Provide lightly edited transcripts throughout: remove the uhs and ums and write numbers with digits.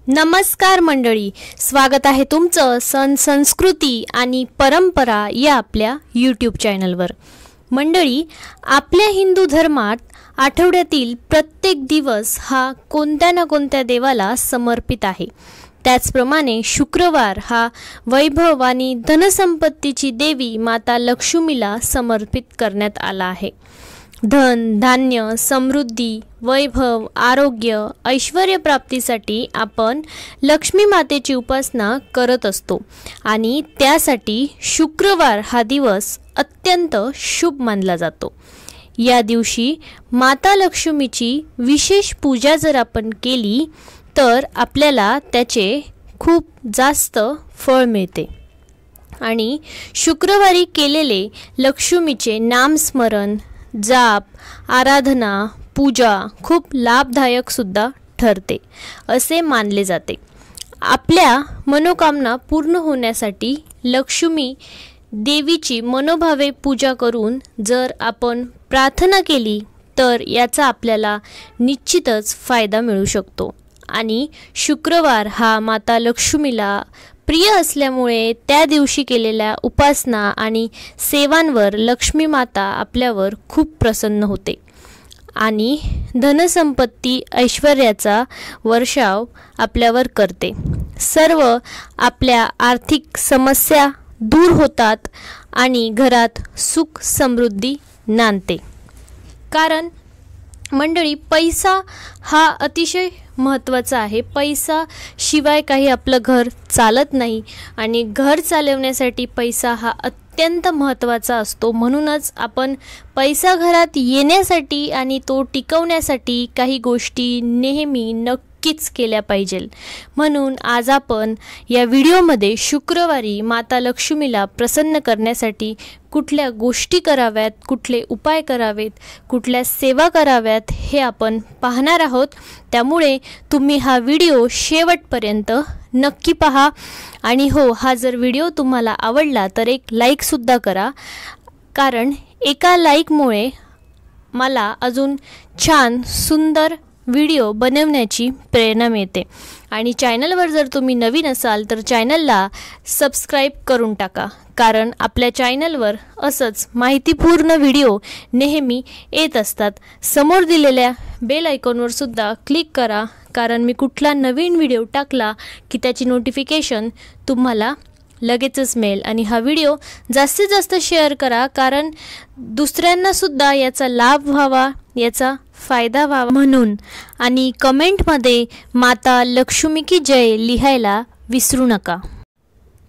नमस्कार मंडळी, स्वागत आहे तुमचं सण संस्कृती आणि परंपरा या आपल्या यूट्यूब चॅनलवर। मंडळी, आपल्या हिंदू धर्मात आठवड्यातील प्रत्येक दिवस हा कोणत्या ना कोणत्या देवाला समर्पित आहे। त्याचप्रमाणे शुक्रवार हा वैभव आणि धनसंपत्तीची देवी माता लक्ष्मीला समर्पित करण्यात आला आहे। धन, धान्य, समृद्धी, वैभव, आरोग्य, ऐश्वर्य प्राप्तीसाठी आपण लक्ष्मी मातेची उपासना करत असतो आणि त्यासाठी शुक्रवार हा दिवस अत्यंत शुभ मानला जातो। या दिवशी माता लक्ष्मीची विशेष पूजा जर आपण केली तर आपल्याला त्याचे खूप जास्त फळ मिळते आणि शुक्रवारी केलेले लक्ष्मीचे नामस्मरण, जाप, आराधना, पूजा खूप लाभदायक सुद्धा ठरते असे मानले जाते। आपल्या मनोकामना पूर्ण होण्यासाठी लक्ष्मी देवीची मनोभावे पूजा करून जर आपण प्रार्थना केली तर याचा आपल्याला निश्चितच फायदा मिळू शकतो आणि शुक्रवार हा माता लक्ष्मीला प्रिय असल्यामुळे त्या दिवशी केलेल्या उपासना आणि सेवांवर लक्ष्मी माता आपल्यावर खूप प्रसन्न होते आणि धनसंपत्ती ऐश्वर्याचा वर्षाव आपल्यावर करते। सर्व आपल्या आर्थिक समस्या दूर होतात आणि घरात सुख समृद्धी नांदते। कारण मंडळी, पैसा हा अतिशय महत्त्वाचा आहे। पैसा शिवाय काही आपलं घर चालत नाही आणि घर चालवण्यासाठी पैसा हा अत्यंत महत्त्वाचा असतो। म्हणूनच आपण पैसा घरात येण्यासाठी आणि तो टिकवण्यासाठी काही गोष्टी नेहमी नक्कीच केल्या पाहिजे। म्हणून आज आपण या व्हिडिओमध्ये शुक्रवारी माता लक्ष्मीला प्रसन्न करण्यासाठी कुठल्या गोष्टी कराव्यात, कुठले उपाय करावेत, कुठल्या सेवा कराव्यात हे आपण पाहणार आहोत। त्यामुळे तुम्ही हा व्हिडिओ शेवटपर्यंत नक्की पहा आणि हो, हा जर व्हिडिओ तुम्हाला आवडला तर एक लाईक सुद्धा करा, कारण एका लाईकमुळे मला अजून छान सुंदर व्हिडिओ बनवण्याची प्रेरणा मिळते। आणि चॅनलवर जर तुम्ही नवीन असाल तर चॅनलला सबस्क्राईब करून टाका, कारण आपल्या चॅनलवर असंच माहितीपूर्ण व्हिडिओ नेहमी येत असतात। समोर दिलेल्या बेल आयकॉनवर सुद्धा क्लिक करा, कारण मी कुठला नवीन व्हिडिओ टाकला की त्याची नोटिफिकेशन तुम्हाला लगेचच मिळेल। आणि हा व्हिडिओ जास्तीत जास्त शेअर करा, कारण दुसऱ्यांनासुद्धा याचा लाभ व्हावा, याचा फायदा व्हावा म्हणून। आणि कमेंटमध्ये माता लक्ष्मी की जय लिहायला विसरू नका।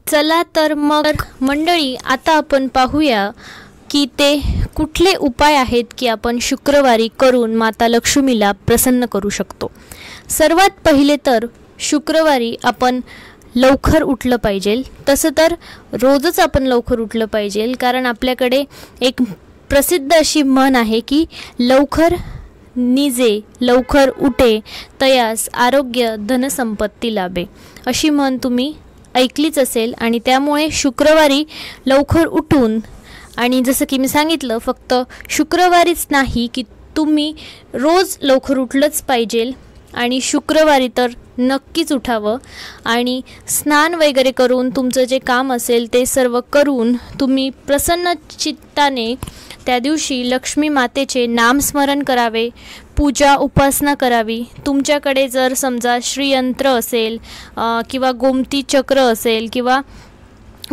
चला तर मग मंडळी, आता आपण पाहूया की ते कुठले उपाय आहेत की आपण शुक्रवारी करून माता लक्ष्मीला प्रसन्न करू शकतो। सर्वात पहिले तर शुक्रवारी आपण लवकर उठलं पाहिजे। तसं तर रोजच आपण लवकर उठलं पाहिजे, कारण आपल्याकडे एक प्रसिद्ध अशी म्हण आहे की लवकर निजे लवकर उठे तयास आरोग्य धनसंपत्ती लाभे, अशी म्हण तुम्ही ऐकलीच असेल। आणि त्यामुळे शुक्रवारी लवकर उठून, आणि जसं की मी सांगितलं, फक्त शुक्रवारीच नाही की तुम्ही रोज लवकर उठलंच पाहिजे आणि शुक्रवारी तर नक्कीच उठावं आणि स्नान वगैरे करून तुमचं जे काम असेल ते सर्व करून तुम्ही प्रसन्न चित्ताने त्या दिवशी लक्ष्मी मातेचे नामस्मरण करावे, पूजा उपासना करावी। तुमच्याकडे जर समजा श्रीयंत्र असेल किंवा गोमती चक्र असेल किंवा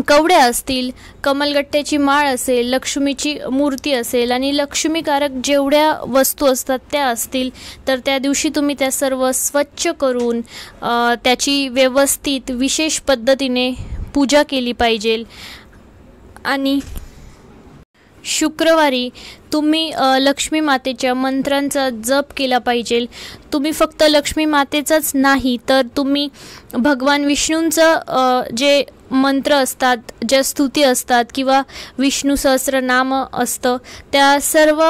कवड्या असतील, कमलगट्ट्याची माळ असेल, लक्ष्मीची मूर्ती असेल आणि लक्ष्मीकारक जेवढ्या वस्तू असतात त्या असतील, तर त्या दिवशी तुम्ही त्या सर्व स्वच्छ करून त्याची व्यवस्थित विशेष पद्धतीने पूजा केली पाहिजे। आणि शुक्रवारी तुम्ही लक्ष्मी मातेच्या मंत्रांचा जप केला पाहिजे। तुम्ही फक्त लक्ष्मी मातेचाच नाही तर तुम्ही भगवान विष्णूंचं जे मंत्र असतात, ज्या स्तुती असतात किंवा विष्णू सहस्रनाम असतं, त्या सर्व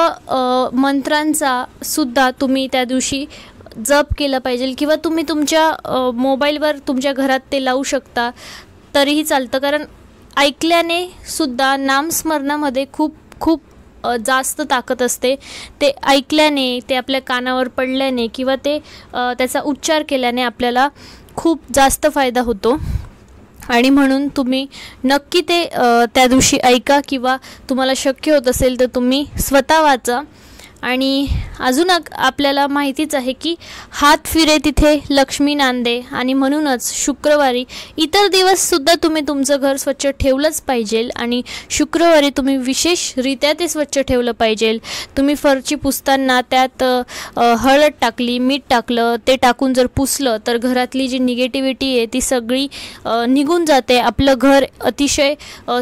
मंत्रांचा सुद्धा तुम्ही त्या दिवशी जप केला पाहिजे किंवा तुम्ही तुमच्या मोबाईलवर तुमच्या घरात ते लावू शकता तरीही चालतं, कारण ऐकल्याने सुद्धा नामस्मरणामध्ये खूप जास्त ताकद असते. ते ऐकल्याने, ते आपल्या कानावर पडल्याने किंवा ते त्याचा उच्चार केल्याने आपल्याला खूप जास्त फायदा होतो. आणि म्हणून तुम्ही नक्की ते त्या दिवशी ऐका किंवा तुम्हाला शक्य होत असेल तर तुम्ही स्वतः वाचा. आणि अजून आपल्याला माहितीच आहे की हात फिरे तिथे लक्ष्मी नांदे, आणि म्हणूनच शुक्रवारी इतर दिवससुद्धा तुम्ही तुमचं घर स्वच्छ ठेवलंच पाहिजे. आणि शुक्रवारी तुम्ही विशेषरित्या ते स्वच्छ ठेवलं पाहिजे. तुम्ही फरची पुसताना त्यात हळद टाकली, मीठ टाकलं, ते टाकून जर पुसलं तर घरातली जी निगेटिव्हिटी आहे ती सगळी निघून जाते. आपलं घर अतिशय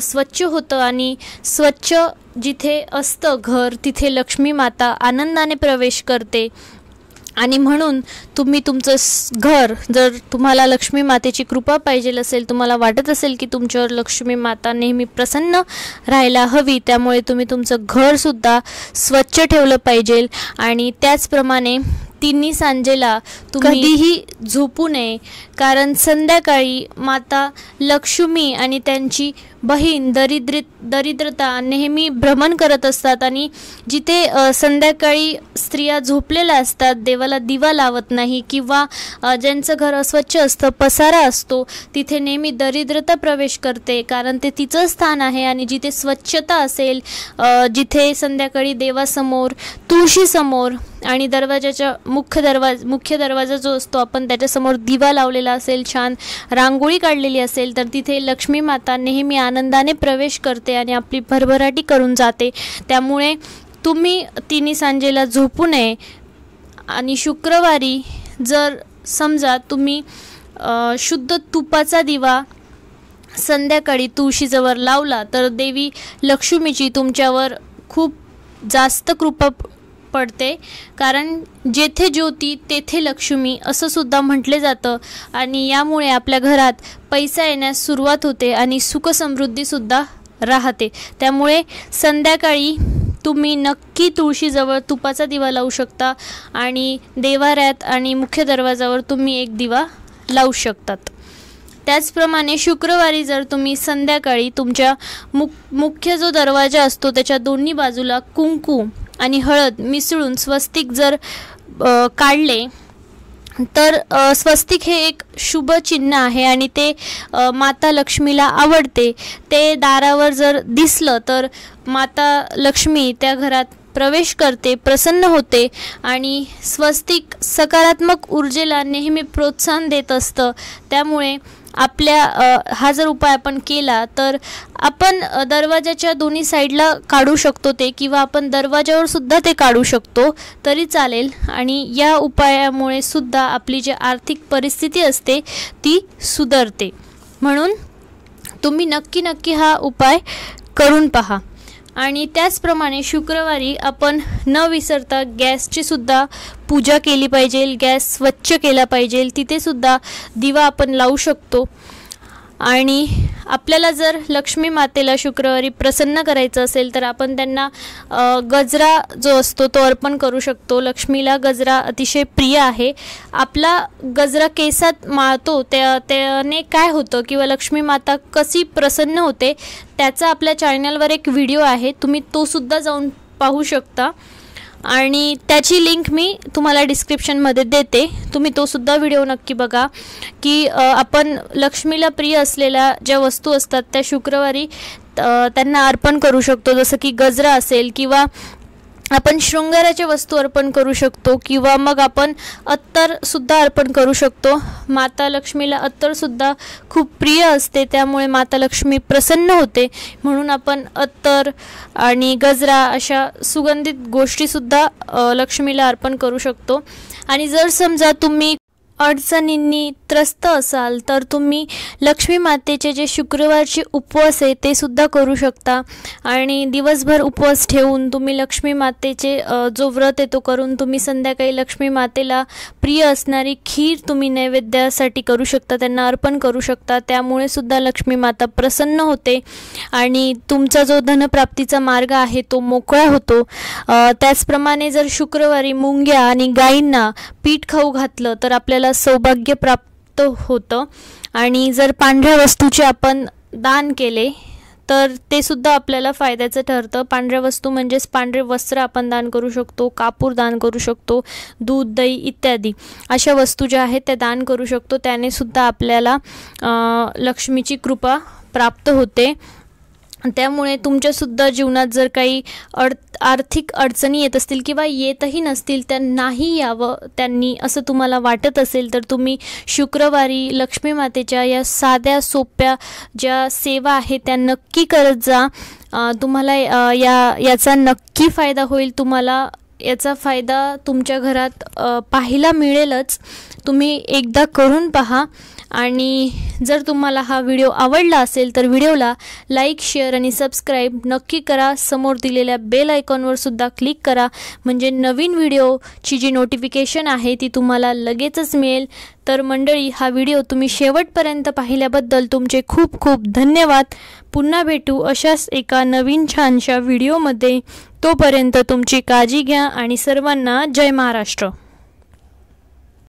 स्वच्छ होतं आणि स्वच्छ जिथे असतं घर तिथे लक्ष्मी माता आनंदाने प्रवेश करते. आणि म्हणून तुम्ही तुमचं घर, जर तुम्हाला लक्ष्मी मातेची कृपा पाहिजे असेल, तुम्हाला वाटत असेल की तुमच्यावर लक्ष्मी माता नेहमी प्रसन्न राहायला हवी, त्यामुळे तुम्ही तुमचं घरसुद्धा स्वच्छ ठेवलं पाहिजे. आणि त्याचप्रमाणे तिन्ही सांजेला तुम्ही कधीही झोपू नये, कारण संध्याकाळी माता लक्ष्मी आणि त्यांची बहीण दरिद्रता नेहमी भ्रमण करत असतात. आणि जिथे संध्याकाळी स्त्रिया झोपलेल्या असतात, देवाला दिवा लावत नाही किंवा ज्यांचं घर अस्वच्छ असतं, पसारा असतो, तिथे नेहमी दरिद्रता प्रवेश करते, कारण ते तिचं स्थान आहे. आणि जिथे स्वच्छता असेल, जिथे संध्याकाळी देवासमोर, तुळशीसमोर आणि दरवाजाच्या मुख्य दरवाजा जो असतो आपण त्याच्यासमोर दिवा लावलेला असेल, छान रांगोळी काढलेली असेल, तर तिथे लक्ष्मी माता नेहमी आनंदाने प्रवेश करते आणि आपली भरभराटी करून जाते. त्यामुळे तुम्ही तिन्ही सांजेला झोपू नये. आणि शुक्रवारी जर समजा तुम्ही शुद्ध तुपाचा दिवा संध्याकाळी तुळशीजवळ लावला तर देवी लक्ष्मीची तुमच्यावर खूप जास्त कृपा पडते, कारण जेथे ज्योती तेथे लक्ष्मी असं सुद्धा म्हटले जातं. आणि यामुळे आपल्या घरात पैसा येण्यास सुरुवात होते आणि सुखसमृद्धीसुद्धा राहते. त्यामुळे संध्याकाळी तुम्ही नक्की तुळशीजवळ तुपाचा दिवा लावू शकता आणि देवाऱ्यात आणि मुख्य दरवाजावर तुम्ही एक दिवा लावू शकतात. त्याचप्रमाणे शुक्रवारी जर तुम्ही संध्याकाळी तुमच्या मुख्य जो दरवाजा असतो त्याच्या दोन्ही बाजूला कुंकू आणि हळद मिसळून स्वस्तिक जर काढले तर स्वस्तिक हे एक शुभ चिन्ह आहे आणि ते माता लक्ष्मीला आवडते. ते दारावर जर दिसलं तर माता लक्ष्मी त्या घरात प्रवेश करते, प्रसन्न होते. आणि स्वस्तिक सकारात्मक ऊर्जेला नेहमी प्रोत्साहन देत असतं. त्यामुळे हा जर उपाय आपण केला तर आपण दरवाजाच्या दोन्ही साईडला काढू शकतो ते, किंवा आपण दरवाजावर सुद्धा ते काढू शकतो तरी चालेल. आणि या उपायामुळे सुद्धा आपली जी आर्थिक परिस्थिती असते ती सुधारते. म्हणून तुम्ही नक्की हा उपाय करून पहा. आणि त्याचप्रमाणे शुक्रवारी आपण न विसरता गॅसची सुद्धा पूजा केली पाहिजे, गॅस स्वच्छ केला पाहिजे, तिथे सुद्धा दिवा आपण लावू शकतो. आणि आपल्याला जर लक्ष्मी मातेला शुक्रवारी प्रसन्न करायचं असेल तर आपण त्यांना गजरा जो असतो तो अर्पण करू शकतो. लक्ष्मीला गजरा अतिशय प्रिय आहे. आपला गजरा केसात माळतो त्याने काय होतं किंवा लक्ष्मी माता कशी प्रसन्न होते त्याचा आपल्या चॅनलवर एक व्हिडिओ आहे, तुम्ही तो सुद्धा जाऊन पाहू शकता. आणि त्याची लिंक मी तुम्हाला डिस्क्रिप्शनमध्ये देते, तुम्ही तो सुद्धा व्हिडिओ नक्की बघा. की आपण लक्ष्मीला प्रिय असलेल्या ज्या वस्तू असतात त्या शुक्रवारी त्यांना अर्पण करू शकतो, जसं की गजरा असेल किंवा आपण शृंगाराच्या वस्तू अर्पण करू शकतो, किंवा मग आपण अत्तरसुद्धा अर्पण करू शकतो. माता लक्ष्मीला अत्तरसुद्धा खूप प्रिय असते, त्यामुळे माता लक्ष्मी प्रसन्न होते. म्हणून आपण अत्तर आणि गजरा अशा सुगंधित गोष्टीसुद्धा लक्ष्मीला अर्पण करू शकतो. आणि जर समजा तुम्ही अडचणींनी त्रस्त असाल तर तुम्ही लक्ष्मी मातेचे जे शुक्रवारचे उपवास आहे ते सुद्धा करू शकता. आणि दिवसभर उपवास ठेवून तुम्ही लक्ष्मी मातेचे जो व्रत आहे तो करून तुम्ही संध्याकाळी लक्ष्मी मातेला प्रिय असणारी खीर तुम्ही नैवेद्यासाठी करू शकता, त्यांना अर्पण करू शकता. त्यामुळे सुद्धा लक्ष्मी माता प्रसन्न होते आणि तुमचा जो धनप्राप्तीचा मार्ग आहे तो मोकळा होतो. त्याचप्रमाणे जर शुक्रवारी मुंग्या आणि गायींना पीठ खाऊ घातलं तर आपल्याला सौभाग्य प्राप्त होतं. आणि जर पांढऱ्या वस्तूचे आपण दान केले तर ते सुद्धा आपल्याला फायद्याचं ठरतं. पांढऱ्या वस्तू म्हणजेच पांढरे वस्त्र आपण दान करू शकतो, कापूर दान करू शकतो, दूध, दही इत्यादी अशा वस्तू ज्या आहेत त्या दान करू शकतो. त्याने सुद्धा आपल्याला लक्ष्मीची कृपा प्राप्त होते. त्यामुळे तुमच्यासुद्धा जीवनात जर काही आर्थिक अडचणी येत असतील किंवा येतही नसतील, त्यांनाही यावं त्यांनी असं तुम्हाला वाटत असेल, तर तुम्ही शुक्रवारी लक्ष्मी मातेच्या या साध्या सोप्या ज्या सेवा आहेत त्या नक्की करत जा. तुम्हाला याचा नक्की फायदा होईल. तुम्हाला याचा फायदा तुमच्या घरात पाहायला मिळेलच. तुम्ही एकदा करून पहा. आणि जर तुम्हाला हा व्हिडिओ आवडला असेल तर व्हिडिओला लाईक, शेअर आणि सबस्क्राईब नक्की करा. समोर दिलेल्या बेल आयकॉनवर सुद्धा क्लिक करा, म्हणजे नवीन व्हिडिओची जी नोटिफिकेशन आहे ती तुम्हाला लगेचच मिळेल. तर मंडळी, हा व्हिडिओ तुम्ही शेवटपर्यंत पाहिल्याबद्दल तुमचे खूप खूप धन्यवाद. पुन्हा भेटू अशाच एका नवीन छानशा व्हिडिओमध्ये. तोपर्यंत तुमची काळजी घ्या आणि सर्वांना जय महाराष्ट्र.